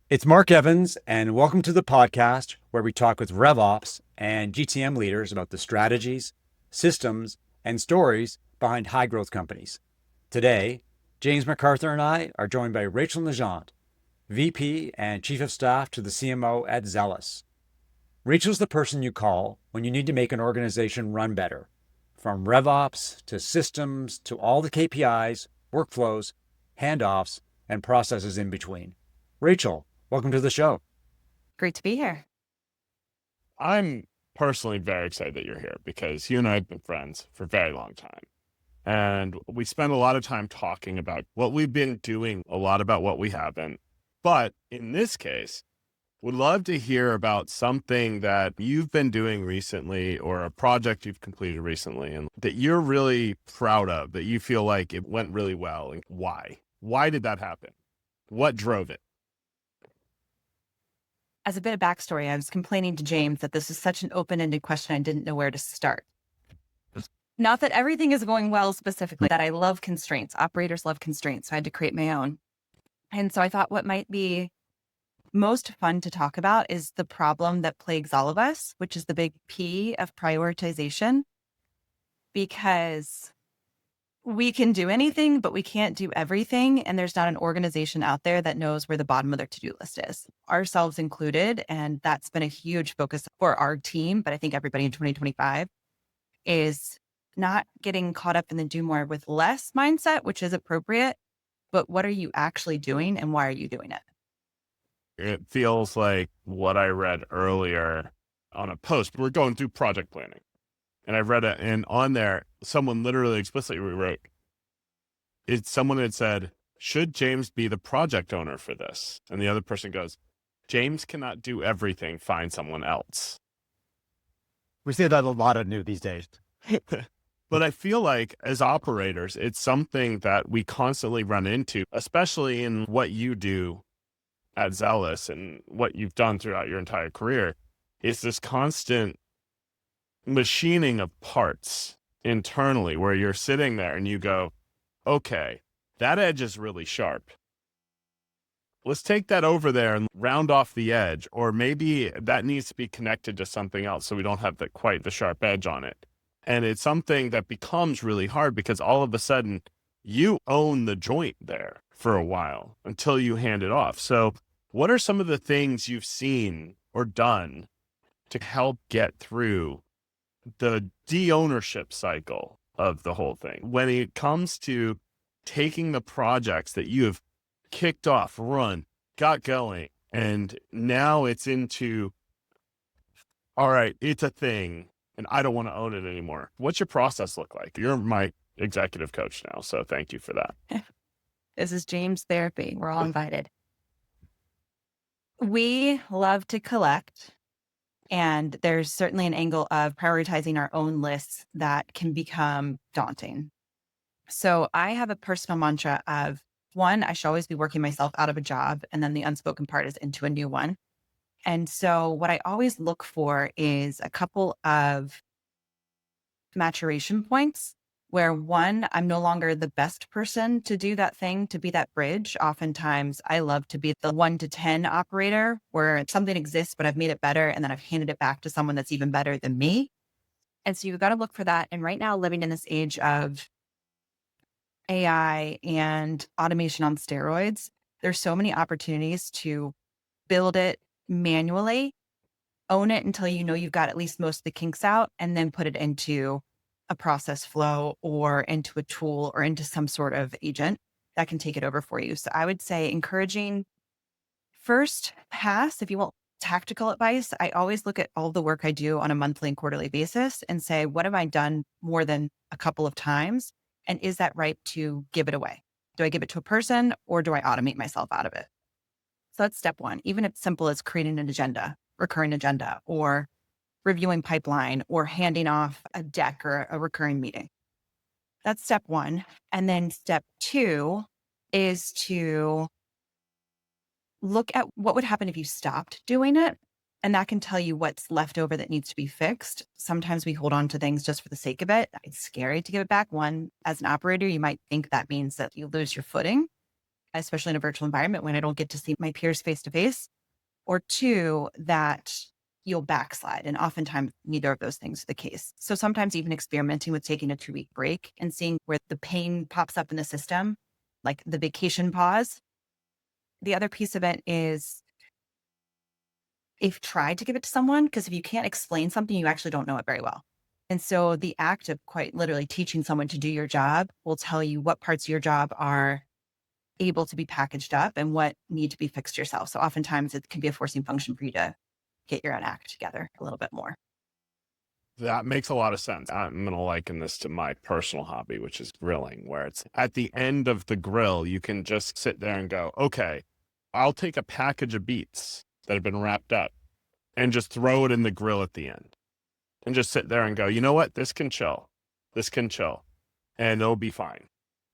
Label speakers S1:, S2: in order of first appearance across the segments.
S1: It's Mark Evans, and welcome to the podcast where we talk with RevOps and GTM leaders about the strategies, systems, and stories behind high growth companies. Today, James MacArthur and I are joined by Rachel Nazhand, VP and Chief of Staff to the CMO at Zelis. Rachel's the person you call when you need to make an organization run better, from RevOps to systems to all the KPIs, workflows, handoffs, and processes in between. Rachel, welcome to the show.
S2: Great to be here.
S3: I'm personally very excited that you're here because you and I have been friends for a very long time. And we spend a lot of time talking about what we've been doing, a lot about what we haven't. But in this case, would love to hear about something that you've been doing recently or a project you've completed recently and that you're really proud of, that you feel like it went really well, and why? Why did that happen? What drove it?
S2: As a bit of backstory, I was complaining to James that this is such an open-ended question, I didn't know where to start. Not that everything is going well specifically, that I love constraints. Operators love constraints, so I had to create my own. And so I thought what might be most fun to talk about is the problem that plagues all of us, which is the big P of prioritization. Because we can do anything, but we can't do everything. And there's not an organization out there that knows where the bottom of their to-do list is, ourselves included. And that's been a huge focus for our team. But I think everybody in 2025 is not getting caught up in the do more with less mindset, which is appropriate. But what are you actually doing and why are you doing it?
S3: It feels like what I read earlier on a post. We're going through project planning. And I read it, and on there, someone literally explicitly wrote, someone had said, should James be the project owner for this? And the other person goes, James cannot do everything, find someone else.
S1: We see that a lot of new these days.
S3: But I feel like as operators, it's something that we constantly run into, especially in what you do at Zelis and what you've done throughout your entire career, is this constant machining of parts internally where you're sitting there and you go, okay, that edge is really sharp. Let's take that over there and round off the edge, or maybe that needs to be connected to something else so we don't have quite the sharp edge on it. And it's something that becomes really hard because all of a sudden you own the joint there for a while until you hand it off. So what are some of the things you've seen or done to help get through the de-ownership cycle of the whole thing when it comes to taking the projects that you have kicked off, run, got going, and now it's into, all right, it's a thing and I don't want to own it anymore. What's your process look like? You're my executive coach now, so thank you for that.
S2: This is James therapy. We're all invited. We love to collect. And there's certainly an angle of prioritizing our own lists that can become daunting. So I have a personal mantra of, one, I should always be working myself out of a job. And then the unspoken part is into a new one. And so what I always look for is a couple of maturation points where, one, I'm no longer the best person to do that thing, to be that bridge. Oftentimes, I love to be the 1 to 10 operator where something exists, but I've made it better. And then I've handed it back to someone that's even better than me. And so you've got to look for that. And right now, living in this age of AI and automation on steroids, there's so many opportunities to build it manually, own it until you know you've got at least most of the kinks out, and then put it into a process flow or into a tool or into some sort of agent that can take it over for you. So I would say encouraging first pass, if you want tactical advice, I always look at all the work I do on a monthly and quarterly basis and say, what have I done more than a couple of times? And is that right to give it away? Do I give it to a person or do I automate myself out of it? So that's step one, even if it's simple as creating an agenda, recurring agenda, or reviewing pipeline, or handing off a deck or a recurring meeting. That's step one. And then step two is to look at what would happen if you stopped doing it. And that can tell you what's left over that needs to be fixed. Sometimes we hold on to things just for the sake of it. It's scary to give it back. One, as an operator, you might think that means that you lose your footing. especially in a virtual environment when I don't get to see my peers face to face, or two, that you'll backslide. And oftentimes neither of those things are the case. So sometimes even experimenting with taking a 2-week break and seeing where the pain pops up in the system, like the vacation pause. The other piece of it is if tried to give it to someone, because if you can't explain something, you actually don't know it very well. And so the act of quite literally teaching someone to do your job will tell you what parts of your job are able to be packaged up and what need to be fixed yourself. So oftentimes it can be a forcing function for you to get your own act together a little bit more.
S3: That makes a lot of sense. I'm going to liken this to my personal hobby, which is grilling, where it's at the end of the grill, you can just sit there and go, okay, I'll take a package of beets that have been wrapped up and just throw it in the grill at the end and just sit there and go, you know what? This can chill. This can chill and it'll be fine.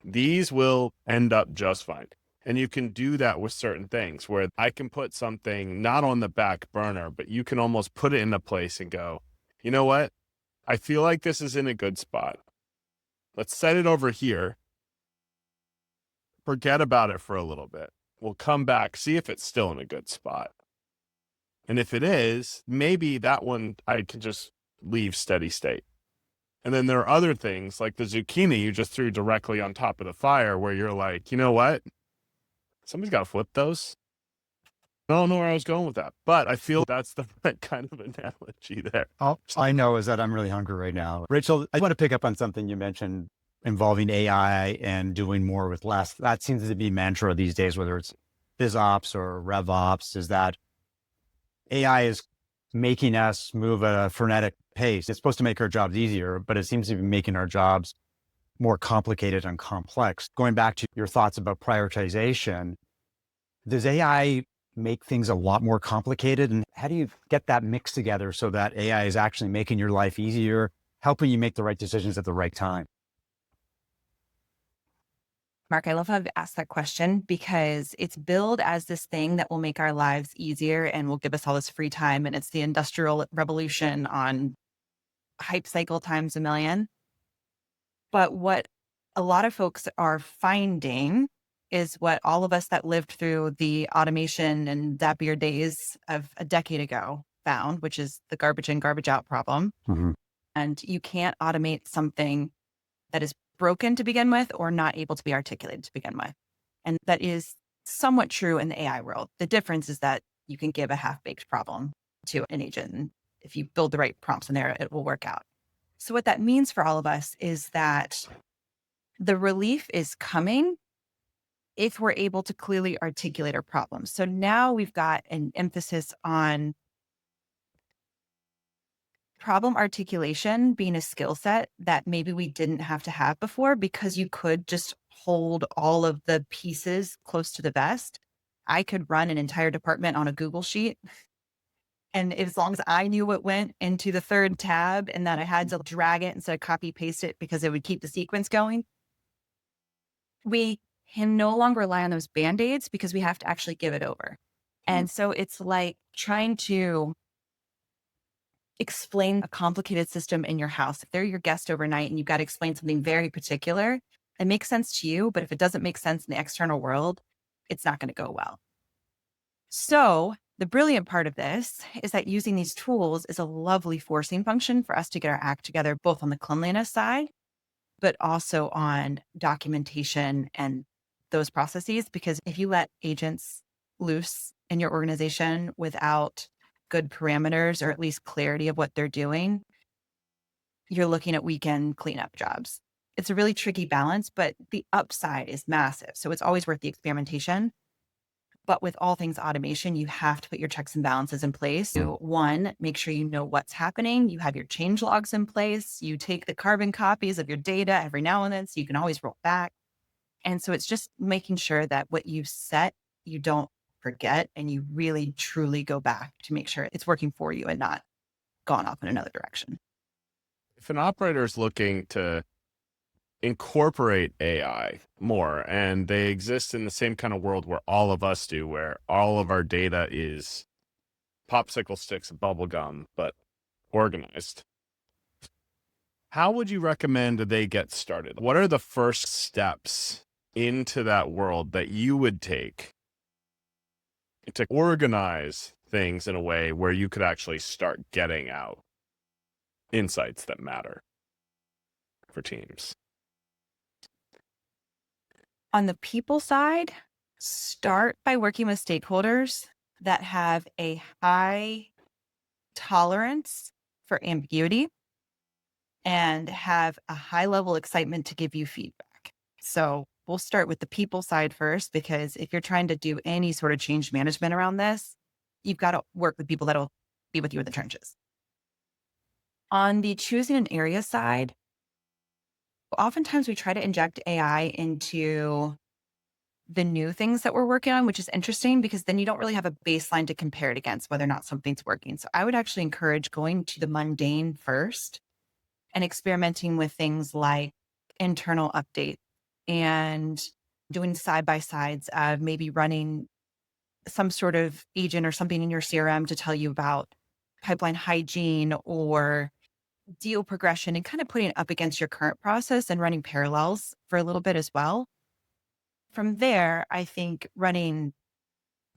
S3: These will end up just fine. And you can do that with certain things where I can put something not on the back burner, but you can almost put it in a place and go, you know what? I feel like this is in a good spot. Let's set it over here. Forget about it for a little bit. We'll come back, see if it's still in a good spot. And if it is, maybe that one I can just leave steady state. And then there are other things like the zucchini you just threw directly on top of the fire where you're like, you know what? Somebody's got to flip those. I don't know where I was going with that, but I feel that's the right kind of analogy there.
S1: All I know is that I'm really hungry right now. Rachel, I want to pick up on something you mentioned involving AI and doing more with less. That seems to be mantra these days, whether it's BizOps or RevOps, is that AI is making us move at a frenetic pace. It's supposed to make our jobs easier, but it seems to be making our jobs more complicated and complex. Going back to your thoughts about prioritization, does AI make things a lot more complicated? And how do you get that mixed together so that AI is actually making your life easier, helping you make the right decisions at the right time?
S2: Mark, I love how I've asked that question because it's billed as this thing that will make our lives easier and will give us all this free time. And it's the industrial revolution on hype cycle times a million. But what a lot of folks are finding is what all of us that lived through the automation and Zapier days of a decade ago found, which is the garbage in, garbage out problem.
S1: Mm-hmm.
S2: And you can't automate something that is broken to begin with or not able to be articulated to begin with. And that is somewhat true in the AI world. The difference is that you can give a half-baked problem to an agent. And if you build the right prompts in there, it will work out. So what that means for all of us is that the relief is coming if we're able to clearly articulate our problems. So now we've got an emphasis on problem articulation being a skill set that maybe we didn't have to have before because you could just hold all of the pieces close to the vest. I could run an entire department on a Google sheet. And as long as I knew what went into the third tab and that I had to drag it instead of copy paste it because it would keep the sequence going, we can no longer rely on those Band-Aids because we have to actually give it over. And so it's like trying to explain a complicated system in your house. If they're your guest overnight and you've got to explain something very particular, it makes sense to you, but if it doesn't make sense in the external world, it's not going to go well. So the brilliant part of this is that using these tools is a lovely forcing function for us to get our act together, both on the cleanliness side, but also on documentation and those processes. Because if you let agents loose in your organization without good parameters or at least clarity of what they're doing, you're looking at weekend cleanup jobs. It's a really tricky balance, but the upside is massive. So it's always worth the experimentation. But with all things automation, you have to put your checks and balances in place. So one, make sure you know what's happening. You have your change logs in place. You take the carbon copies of your data every now and then, so you can always roll back. And so it's just making sure that what you've set, you don't forget, and you really, truly go back to make sure it's working for you and not gone off in another direction.
S3: If an operator is looking to incorporate AI more and they exist in the same kind of world where all of us do, where all of our data is popsicle sticks and bubble gum, but organized, how would you recommend they get started? What are the first steps into that world that you would take to organize things in a way where you could actually start getting out insights that matter for teams?
S2: On the people side, start by working with stakeholders that have a high tolerance for ambiguity and have a high level excitement to give you feedback. So we'll start with the people side first, because if you're trying to do any sort of change management around this, you've got to work with people that'll be with you in the trenches. On the choosing an area side, oftentimes we try to inject AI into the new things that we're working on, which is interesting because then you don't really have a baseline to compare it against whether or not something's working. So I would actually encourage going to the mundane first and experimenting with things like internal updates and doing side by sides of maybe running some sort of agent or something in your CRM to tell you about pipeline hygiene or deal progression, and kind of putting it up against your current process and running parallels for a little bit as well. From there, I think running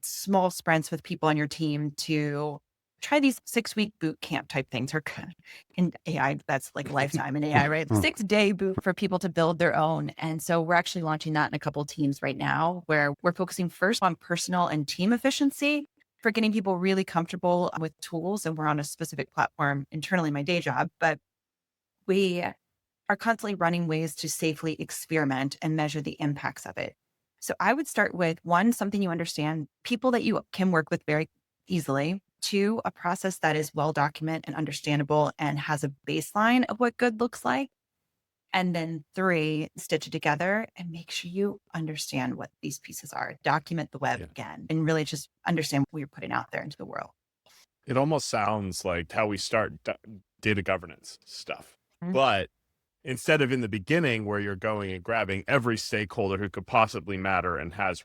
S2: small sprints with people on your team to try these 6-week boot camp type things, or in AI, that's like lifetime in AI, right? 6-day boot for people to build their own. And so we're actually launching that in a couple of teams right now, where we're focusing first on personal and team efficiency for getting people really comfortable with tools. And we're on a specific platform internally in my day job, but we are constantly running ways to safely experiment and measure the impacts of it. So I would start with 1, something you understand, people that you can work with very easily. 2, a process that is well documented and understandable and has a baseline of what good looks like. And then 3, stitch it together and make sure you understand what these pieces are. Document the web again, and really just understand what you're putting out there into the world.
S3: It almost sounds like how we start data governance stuff.
S2: Mm-hmm.
S3: But instead of in the beginning where you're going and grabbing every stakeholder who could possibly matter and has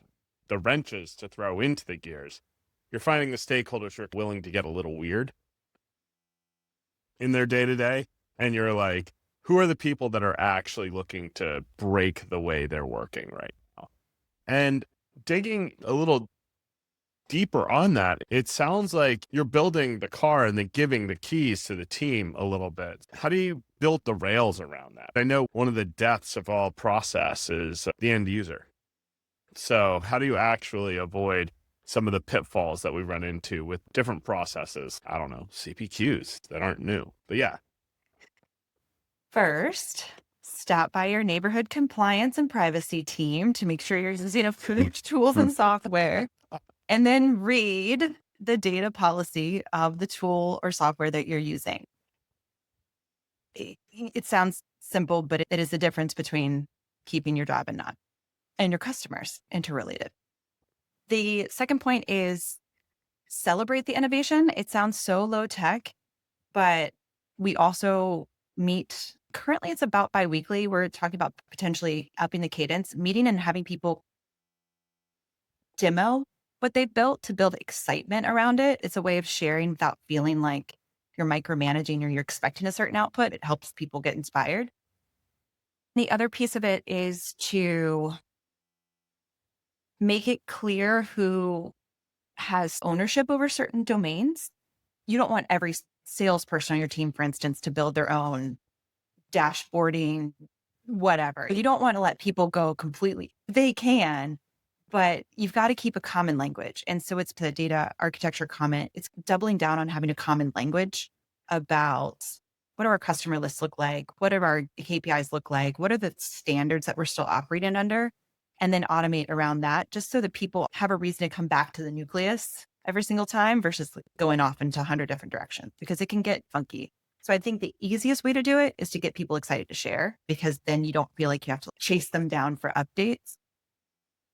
S3: the wrenches to throw into the gears, you're finding the stakeholders who are willing to get a little weird in their day-to-day. And you're like, who are the people that are actually looking to break the way they're working right now? And digging a little deeper on that, it sounds like you're building the car and then giving the keys to the team a little bit. How do you build the rails around that? I know one of the deaths of all process is the end user. So how do you actually avoid some of the pitfalls that we run into with different processes? I don't know, CPQs that aren't new, but yeah.
S2: First, stop by your neighborhood compliance and privacy team to make sure you're using approved tools and software, and then read the data policy of the tool or software that you're using. It sounds simple, but it is the difference between keeping your job and not, and your customers interrelated. The second point is celebrate the innovation. It sounds so low tech, but we also meet. Currently, it's about biweekly. We're talking about potentially upping the cadence, meeting and having people demo what they've built to build excitement around it. It's a way of sharing without feeling like you're micromanaging or you're expecting a certain output. It helps people get inspired. The other piece of it is to make it clear who has ownership over certain domains. You don't want every salesperson on your team, for instance, to build their own dashboarding, whatever. You don't want to let people go completely. They can, but you've got to keep a common language. And so it's the data architecture comment. It's doubling down on having a common language about what do our customer lists look like? What do our KPIs look like? What are the standards that we're still operating under? And then automate around that, just so that people have a reason to come back to the nucleus every single time versus going off into 100 different directions, because it can get funky. So I think the easiest way to do it is to get people excited to share, because then you don't feel like you have to chase them down for updates.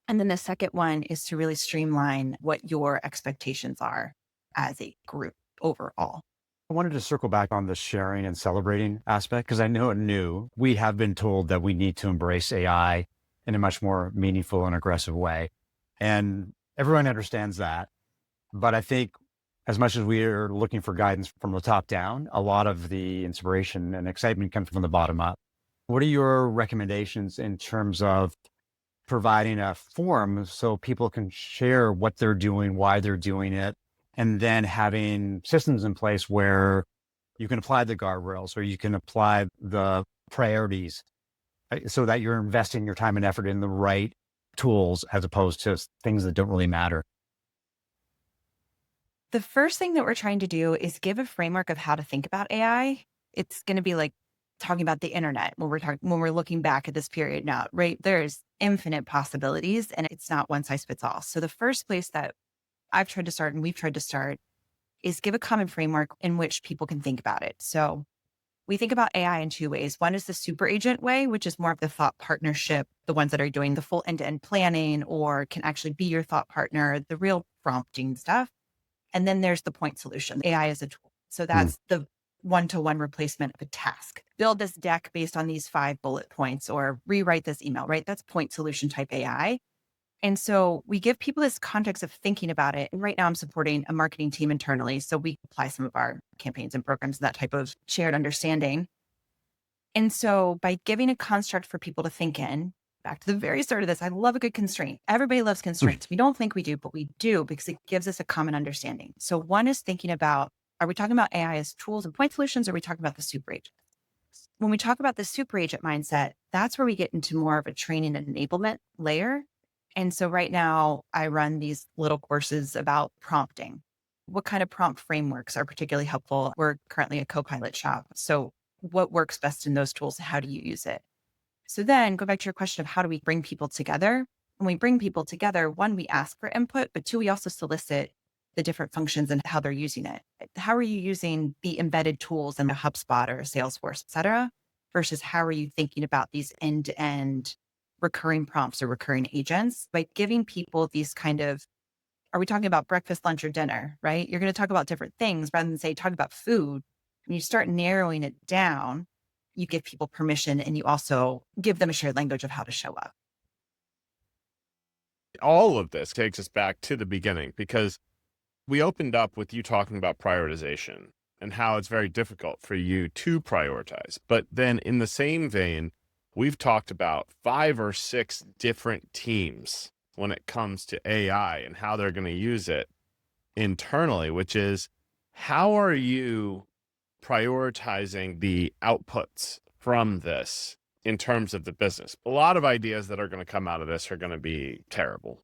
S2: And then the second one is to really streamline what your expectations are as a group overall.
S1: I wanted to circle back on the sharing and celebrating aspect, because I know at Nue, we have been told that we need to embrace AI in a much more meaningful and aggressive way. And everyone understands that. But I think as much as we are looking for guidance from the top down, a lot of the inspiration and excitement comes from the bottom up. What are your recommendations in terms of providing a forum so people can share what they're doing, why they're doing it, and then having systems in place where you can apply the guardrails or you can apply the priorities so that you're investing your time and effort in the right tools as opposed to things that don't really matter.
S2: The first thing that we're trying to do is give a framework of how to think about AI. It's going to be like talking about the internet when we're looking back at this period now, right? There's infinite possibilities and it's not one size fits all. So the first place that I've tried to start and we've tried to start is give a common framework in which people can think about it. So we think about AI in two ways. One is the super agent way, which is more of the thought partnership, the ones that are doing the full end-to-end planning or can actually be your thought partner, the real prompting stuff. And then there's the point solution. AI is a tool. So that's the one-to-one replacement of a task. Build this deck based on these 5 bullet points or rewrite this email, right? That's point solution type AI. And so we give people this context of thinking about it. And right now I'm supporting a marketing team internally. So we apply some of our campaigns and programs, that type of shared understanding. And so by giving a construct for people to think in, back to the very start of this, I love a good constraint. Everybody loves constraints. We don't think we do, but we do because it gives us a common understanding. So one is thinking about, are we talking about AI as tools and point solutions, or are we talking about the super agent? When we talk about the super agent mindset, that's where we get into more of a training and enablement layer. And so right now I run these little courses about prompting. What kind of prompt frameworks are particularly helpful? We're currently a co-pilot shop. So what works best in those tools? How do you use it? So then go back to your question of how do we bring people together? When we bring people together, one, we ask for input, but two, we also solicit the different functions and how they're using it. How are you using the embedded tools in a HubSpot or a Salesforce, et cetera, versus how are you thinking about these end-to-end recurring prompts or recurring agents? By giving people these kind of, are we talking about breakfast, lunch, or dinner, right? You're going to talk about different things rather than say, talk about food. When you start narrowing it down, you give people permission and you also give them a shared language of how to show up.
S3: All of this takes us back to the beginning because we opened up with you talking about prioritization and how it's very difficult for you to prioritize. But then in the same vein, we've talked about 5 or 6 different teams when it comes to AI and how they're going to use it internally, which is how are you prioritizing the outputs from this in terms of the business? A lot of ideas that are going to come out of this are going to be terrible.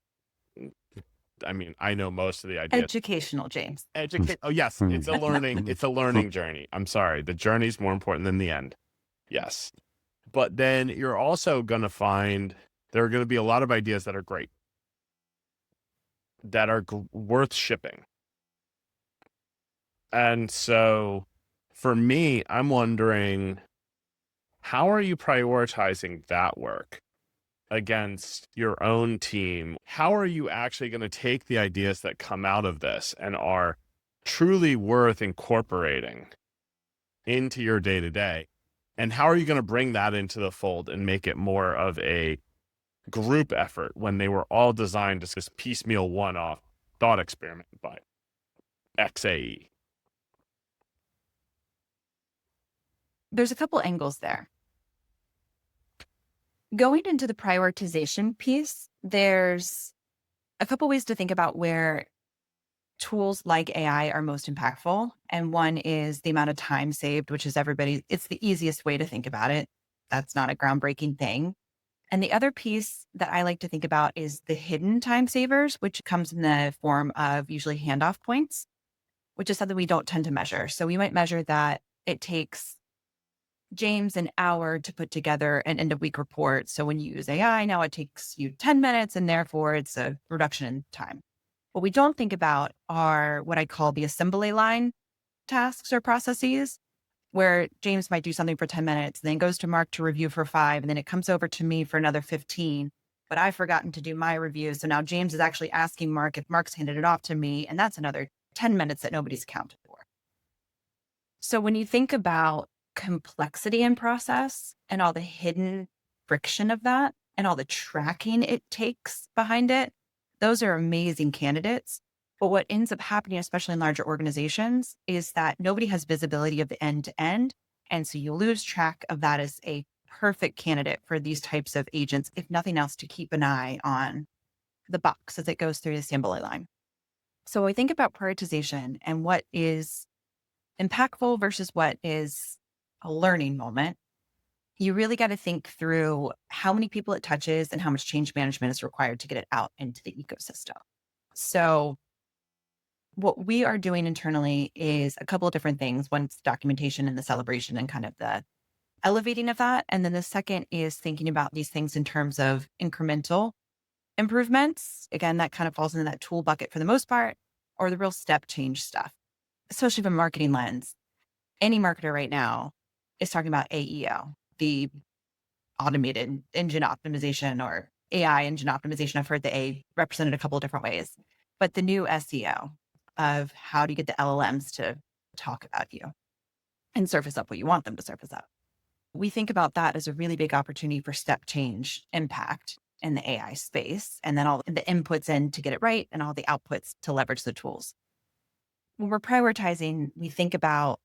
S3: I mean, I know most of the ideas.
S2: Educational, James.
S3: Oh, yes. It's a learning journey. I'm sorry. The journey's more important than the end. Yes. But then you're also going to find there are going to be a lot of ideas that are great, that are worth shipping. And so for me, I'm wondering, how are you prioritizing that work against your own team? How are you actually going to take the ideas that come out of this and are truly worth incorporating into your day-to-day? And how are you going to bring that into the fold and make it more of a group effort when they were all designed as this piecemeal one-off thought experiment by XAE?
S2: There's a couple angles there. Going into the prioritization piece, there's a couple ways to think about where tools like AI are most impactful. And one is the amount of time saved, which is it's the easiest way to think about it. That's not a groundbreaking thing. And the other piece that I like to think about is the hidden time savers, which comes in the form of usually handoff points, which is something we don't tend to measure. So we might measure that it takes James an hour to put together an end of week report. So when you use AI, now it takes you 10 minutes and therefore it's a reduction in time. What we don't think about are what I call the assembly line tasks or processes, where James might do something for 10 minutes, then goes to Mark to review for 5, and then it comes over to me for another 15. But I've forgotten to do my review. So now James is actually asking Mark if Mark's handed it off to me, and that's another 10 minutes that nobody's accounted for. So when you think about complexity in process and all the hidden friction of that and all the tracking it takes behind it, those are amazing candidates. But what ends up happening, especially in larger organizations, is that nobody has visibility of the end to end. And so you lose track of that as a perfect candidate for these types of agents, if nothing else, to keep an eye on the box as it goes through the assembly line. So when we think about prioritization and what is impactful versus what is a learning moment, you really got to think through how many people it touches and how much change management is required to get it out into the ecosystem. So what we are doing internally is a couple of different things. One's documentation and the celebration and kind of the elevating of that. And then the second is thinking about these things in terms of incremental improvements. Again, that kind of falls into that tool bucket for the most part, or the real step change stuff, especially from a marketing lens. Any marketer right now is talking about AEO, the automated engine optimization or AI engine optimization. I've heard the A represented a couple of different ways, but the new SEO of how do you get the LLMs to talk about you and surface up what you want them to surface up. We think about that as a really big opportunity for step change impact in the AI space, and then all the inputs in to get it right and all the outputs to leverage the tools. When we're prioritizing, we think about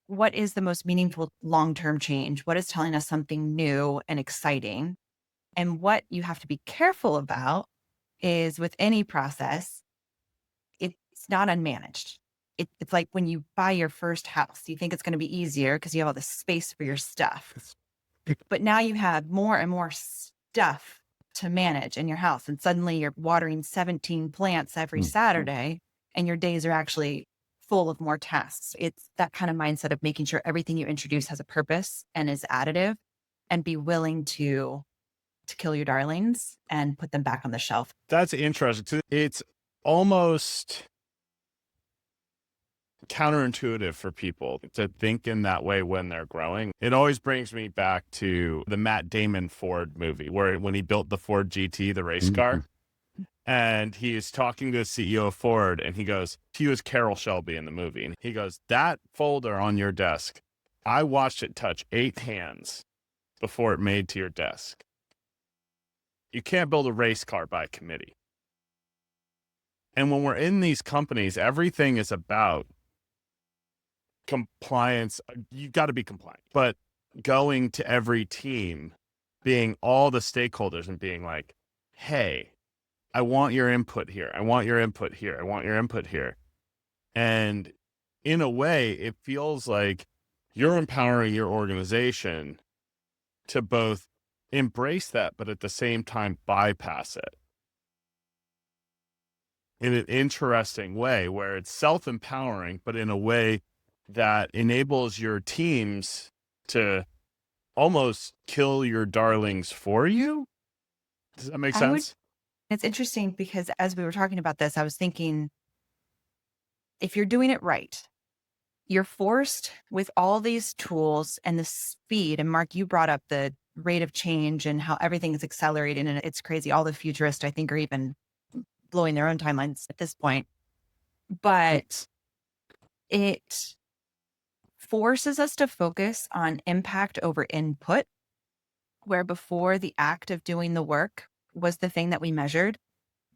S2: what is the most meaningful long-term change, what is telling us something new and exciting, and what you have to be careful about is with any process, it's not unmanaged. It's like when you buy your first house, you think it's going to be easier because you have all this space for your stuff. But now you have more and more stuff to manage in your house. And suddenly you're watering 17 plants every Saturday, and your days are actually full of more tasks. It's that kind of mindset of making sure everything you introduce has a purpose and is additive, and be willing to kill your darlings and put them back on the shelf.
S3: That's interesting. It's almost counterintuitive for people to think in that way when they're growing. It always brings me back to the Matt Damon Ford movie, where when he built the Ford GT, the race car, and he's talking to the CEO of Ford, and he goes, he was Carroll Shelby in the movie, and he goes, that folder on your desk, I watched it touch 8 hands before it made to your desk. You can't build a race car by committee. And when we're in these companies, everything is about compliance. You've got to be compliant, but going to every team, being all the stakeholders and being like, hey, I want your input here. I want your input here. I want your input here. And in a way, it feels like you're empowering your organization to both embrace that, but at the same time, bypass it in an interesting way where it's self-empowering, but in a way that enables your teams to almost kill your darlings for you. Does that make sense?
S2: It's interesting because as we were talking about this, I was thinking, if you're doing it right, you're forced with all these tools and the speed. And Mark, you brought up the rate of change and how everything is accelerating, and it's crazy. All the futurists, I think, are even blowing their own timelines at this point. But it forces us to focus on impact over input, where before the act of doing the work was the thing that we measured,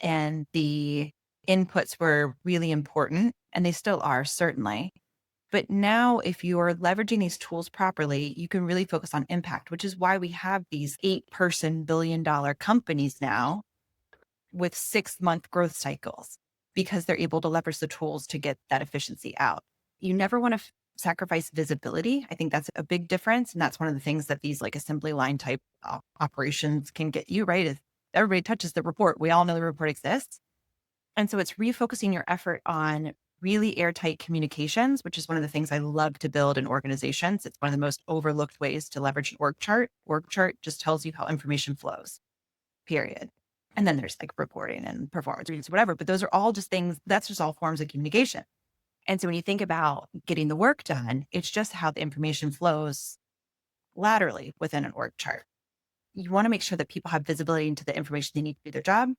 S2: and the inputs were really important, and they still are, certainly. But now, if you're leveraging these tools properly, you can really focus on impact, which is why we have these 8-person billion-dollar companies now with 6-month growth cycles, because they're able to leverage the tools to get that efficiency out. You never want to sacrifice visibility. I think that's a big difference. And that's one of the things that these like assembly line type operations can get you, right? If everybody touches the report, we all know the report exists. And so it's refocusing your effort on really airtight communications, which is one of the things I love to build in organizations. It's one of the most overlooked ways to leverage an org chart. Org chart just tells you how information flows, period. And then there's like reporting and performance reviews, whatever, but those are all just things, that's just all forms of communication. And so when you think about getting the work done, it's just how the information flows laterally within an org chart. You want to make sure that people have visibility into the information they need to do their job,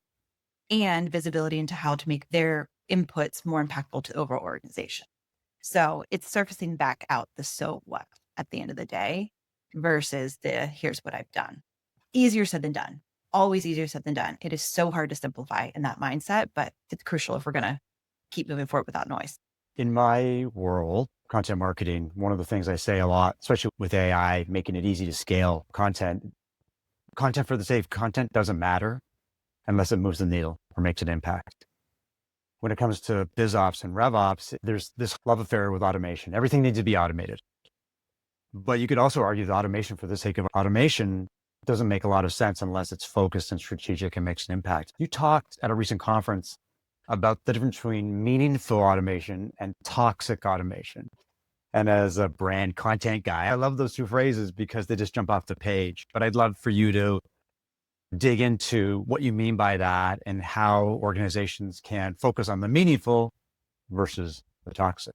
S2: and visibility into how to make their inputs more impactful to the overall organization. So it's surfacing back out the so what at the end of the day versus the here's what I've done. Easier said than done. Always easier said than done. It is so hard to simplify in that mindset, but it's crucial if we're going to keep moving forward without noise.
S1: In my world, content marketing, one of the things I say a lot, especially with AI, making it easy to scale content for the sake of content doesn't matter unless it moves the needle or makes an impact. When it comes to BizOps and RevOps, there's this love affair with automation. Everything needs to be automated. But you could also argue that automation for the sake of automation doesn't make a lot of sense unless it's focused and strategic and makes an impact. You talked at a recent conference about the difference between meaningful automation and toxic automation. And as a brand content guy, I love those two phrases because they just jump off the page. But I'd love for you to dig into what you mean by that and how organizations can focus on the meaningful versus the toxic.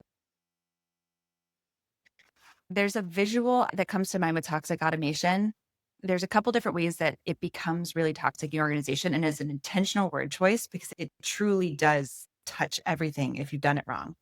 S2: There's a visual that comes to mind with toxic automation. There's a couple different ways that it becomes really toxic in your organization, and is an intentional word choice because it truly does touch everything if you've done it wrong.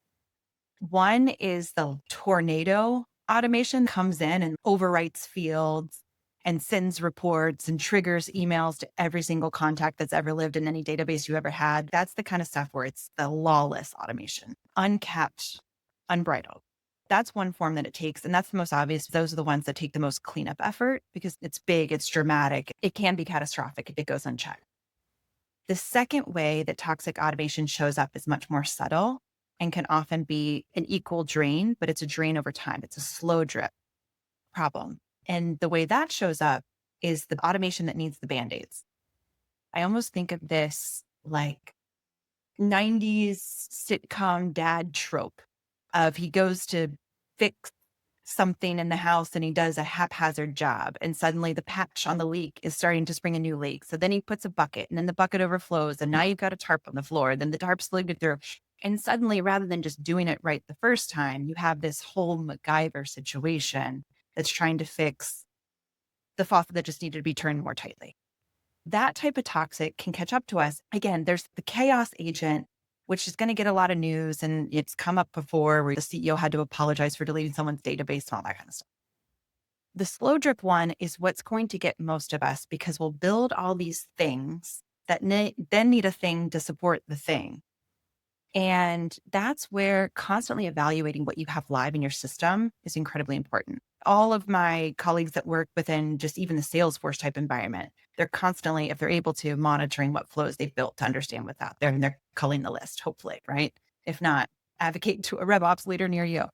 S2: One is the tornado automation comes in and overwrites fields and sends reports and triggers emails to every single contact that's ever lived in any database you ever had. That's the kind of stuff where it's the lawless automation, uncapped, unbridled. That's one form that it takes. And that's the most obvious. Those are the ones that take the most cleanup effort because it's big, it's dramatic. It can be catastrophic if it goes unchecked. The second way that toxic automation shows up is much more subtle and can often be an equal drain, but it's a drain over time. It's a slow drip problem. And the way that shows up is the automation that needs the Band-Aids. I almost think of this like 90s sitcom dad trope of he goes to fix something in the house and he does a haphazard job. And suddenly the patch on the leak is starting to spring a new leak. So then he puts a bucket and then the bucket overflows. And now you've got a tarp on the floor. Then the tarp's slid through. And suddenly, rather than just doing it right the first time, you have this whole MacGyver situation that's trying to fix the faucet that just needed to be turned more tightly. That type of toxic can catch up to us. Again, there's the chaos agent, which is going to get a lot of news. And it's come up before where the CEO had to apologize for deleting someone's database and all that kind of stuff. The slow drip one is what's going to get most of us because we'll build all these things that then need a thing to support the thing. And that's where constantly evaluating what you have live in your system is incredibly important. All of my colleagues that work within just even the Salesforce type environment, they're constantly, if they're able to, monitoring what flows they've built to understand what's out there. And they're culling the list, hopefully, right? If not, advocate to a RevOps leader near you.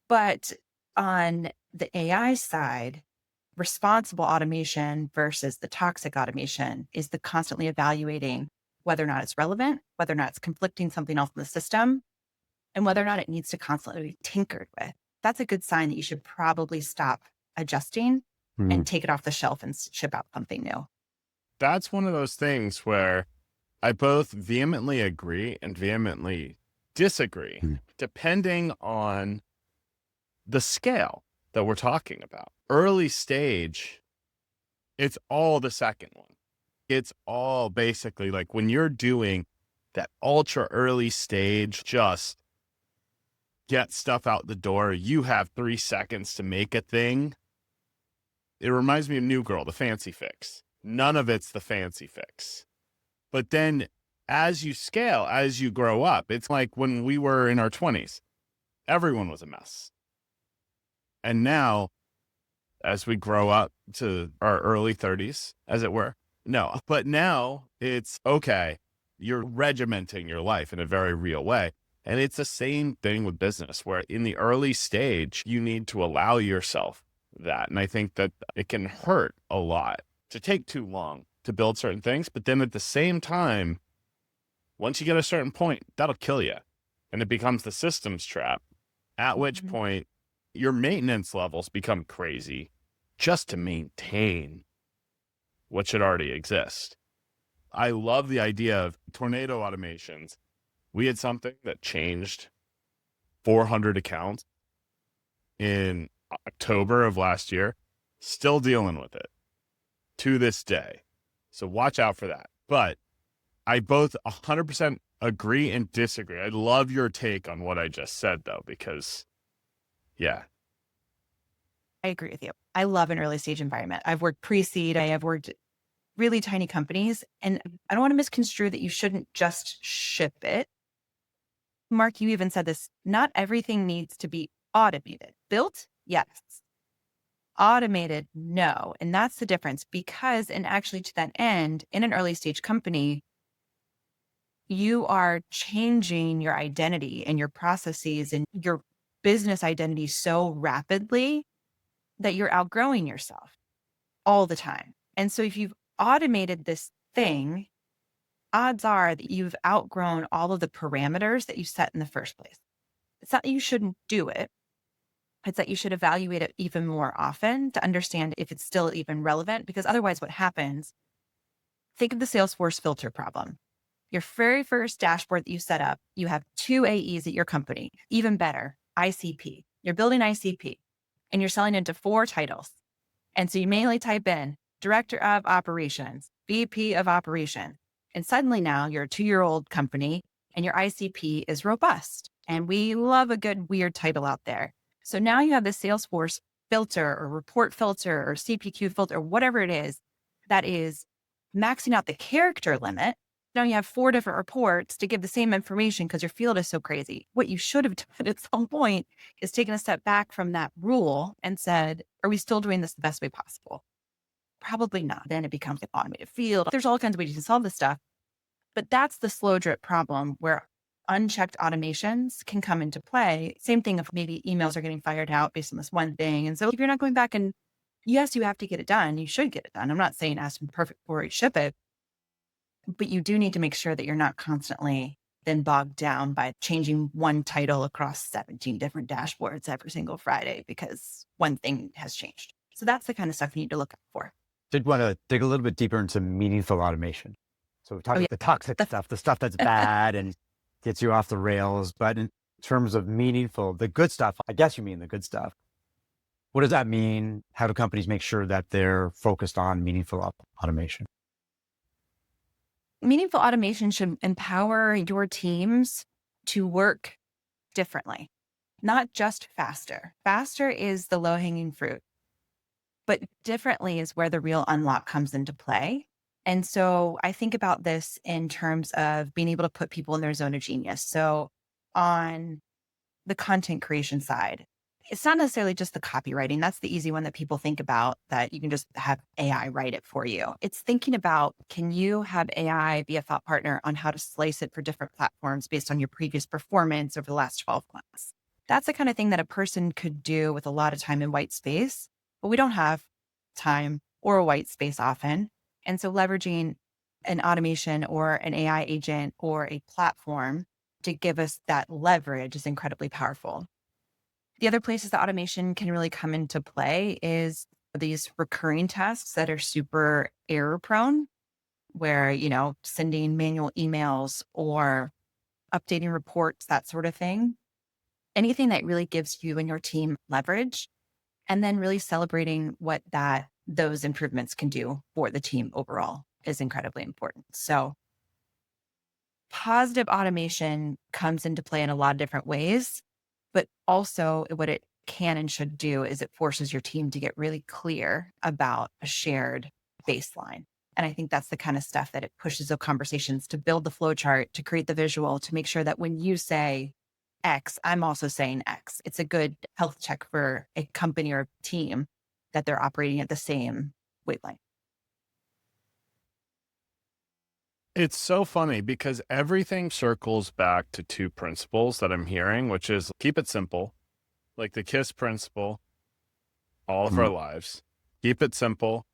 S2: But on the AI side, responsible automation versus the toxic automation is the constantly evaluating whether or not it's relevant, whether or not it's conflicting something else in the system, and whether or not it needs to constantly be tinkered with. That's a good sign that you should probably stop adjusting and take it off the shelf and ship out something new.
S3: That's one of those things where I both vehemently agree and vehemently disagree, depending on the scale that we're talking about. Early stage, it's all the second one. It's all basically like when you're doing that ultra early stage, just get stuff out the door. You have 3 seconds to make a thing. It reminds me of New Girl, the fancy fix. None of it's the fancy fix. But then as you scale, as you grow up, it's like when we were in our 20s, everyone was a mess. And now, as we grow up to our early 30s, as it were, no, but now it's okay. You're regimenting your life in a very real way. And it's the same thing with business, where in the early stage, you need to allow yourself that. And I think that it can hurt a lot to take too long to build certain things. But then at the same time, once you get a certain point, that'll kill you. And it becomes the systems trap, at which point your maintenance levels become crazy just to maintain what should already exist. I love the idea of tornado automations. We had something that changed 400 accounts in October of last year, still dealing with it to this day. So watch out for that. But I both 100% agree and disagree. I love your take on what I just said, though, because, yeah.
S2: I agree with you. I love an early stage environment. I've worked pre-seed. I have worked really tiny companies, and I don't want to misconstrue that you shouldn't just ship it. Mark, you even said this, not everything needs to be automated. Built? Yes. Automated? No. And that's the difference, because, and actually to that end, in an early stage company, you are changing your identity and your processes and your business identity so rapidly that you're outgrowing yourself all the time. And so if you've automated this thing, odds are that you've outgrown all of the parameters that you set in the first place. It's not that you shouldn't do it. It's that you should evaluate it even more often to understand if it's still even relevant, because otherwise what happens, think of the Salesforce filter problem. Your very first dashboard that you set up, you have 2 AEs at your company. Even better, ICP. You're building ICP and you're selling into 4 titles. And so you manually type in Director of Operations, VP of Operations. And suddenly now you're a 2-year-old company and your ICP is robust. And we love a good weird title out there. So now you have the Salesforce filter or report filter or CPQ filter, or whatever it is, that is maxing out the character limit. Now you have 4 different reports to give the same information because your field is so crazy. What you should have done at some point is taken a step back from that rule and said, are we still doing this the best way possible? Probably not. Then it becomes an automated field. There's all kinds of ways you can solve this stuff. But that's the slow drip problem where unchecked automations can come into play. Same thing if maybe emails are getting fired out based on this one thing. And so if you're not going back and yes, you have to get it done. You should get it done. I'm not saying ask them perfect before you ship it, but you do need to make sure that you're not constantly then bogged down by changing one title across 17 different dashboards every single Friday because one thing has changed. So that's the kind of stuff you need to look out for.
S1: Did want to dig a little bit deeper into meaningful automation. So we talked about the toxic stuff, the stuff that's bad and gets you off the rails. But in terms of meaningful, the good stuff, I guess you mean the good stuff. What does that mean? How do companies make sure that they're focused on meaningful automation?
S2: Meaningful automation should empower your teams to work differently, not just faster. Faster is the low-hanging fruit, but differently is where the real unlock comes into play. And so I think about this in terms of being able to put people in their zone of genius. So on the content creation side, it's not necessarily just the copywriting. That's the easy one that people think about, that you can just have AI write it for you. It's thinking about, can you have AI be a thought partner on how to slice it for different platforms based on your previous performance over the last 12 months? That's the kind of thing that a person could do with a lot of time in white space, but we don't have time or a white space often. And so leveraging an automation or an AI agent or a platform to give us that leverage is incredibly powerful. The other places that automation can really come into play is these recurring tasks that are super error prone, where, sending manual emails or updating reports, that sort of thing. Anything that really gives you and your team leverage, and then really celebrating what those improvements can do for the team overall is incredibly important. So positive automation comes into play in a lot of different ways, but also what it can and should do is it forces your team to get really clear about a shared baseline. And I think that's the kind of stuff that it pushes the conversations to build the flow chart, to create the visual, to make sure that when you say X, I'm also saying X. It's a good health check for a company or a team that they're operating at the same wavelength.
S3: It's so funny because everything circles back to 2 principles that I'm hearing, which is keep it simple, like the KISS principle, all of our lives. Keep it simple.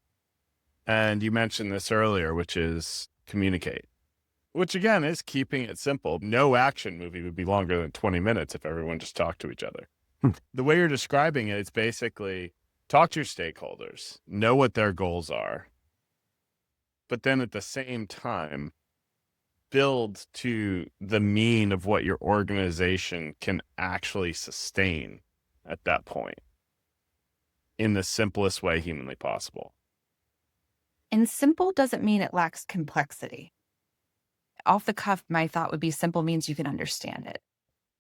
S3: And you mentioned this earlier, which is communicate, which again is keeping it simple. No action movie would be longer than 20 minutes if everyone just talked to each other. The way you're describing it, it's basically talk to your stakeholders, know what their goals are, but then at the same time, build to the mean of what your organization can actually sustain at that point in the simplest way humanly possible.
S2: And simple doesn't mean it lacks complexity. Off the cuff, my thought would be simple means you can understand it.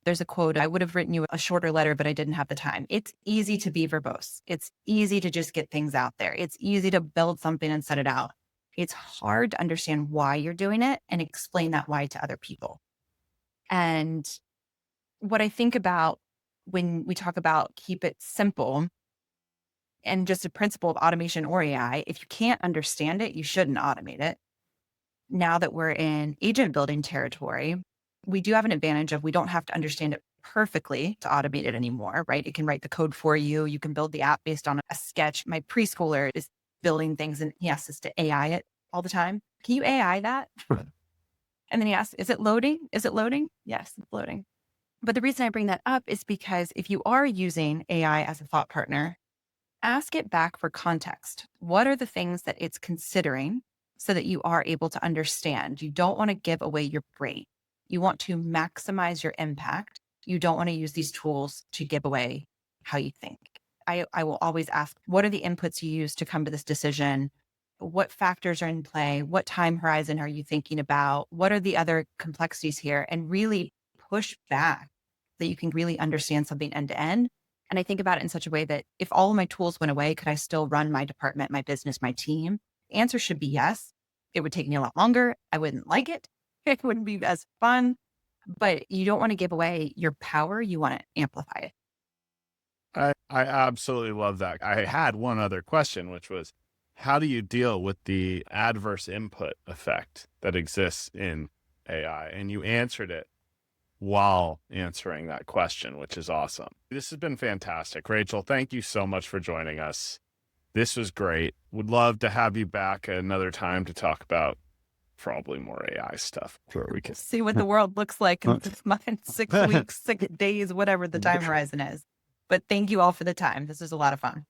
S2: There's a quote, I would have written you a shorter letter, but I didn't have the time. It's easy to be verbose. It's easy to just get things out there. It's easy to build something and set it out. It's hard to understand why you're doing it and explain that why to other people. And what I think about when we talk about keep it simple and just a principle of automation or AI, if you can't understand it, you shouldn't automate it. Now that we're in agent building territory, we do have an advantage of we don't have to understand it perfectly to automate it anymore, right? It can write the code for you. You can build the app based on a sketch. My preschooler is building things and he asks us to AI it all the time. Can you AI that? And then he asks, is it loading? Is it loading? Yes, it's loading. But the reason I bring that up is because if you are using AI as a thought partner, ask it back for context. What are the things that it's considering so that you are able to understand? You don't want to give away your brain. You want to maximize your impact. You don't want to use these tools to give away how you think. I will always ask, what are the inputs you use to come to this decision? What factors are in play? What time horizon are you thinking about? What are the other complexities here? And really push back that you can really understand something end to end. And I think about it in such a way that if all of my tools went away, could I still run my department, my business, my team? The answer should be yes. It would take me a lot longer. I wouldn't like it. It wouldn't be as fun. But you don't want to give away your power. You want to amplify it.
S3: I absolutely love that. I had one other question, which was, how do you deal with the adverse input effect that exists in AI? And you answered it while answering that question, which is awesome. This has been fantastic. Rachel, thank you so much for joining us. This was great. Would love to have you back another time to talk about probably more AI stuff where we can
S2: see what the world looks like in 6 months, 6 weeks, 6 days, whatever the time horizon is. But thank you all for the time. This was a lot of fun.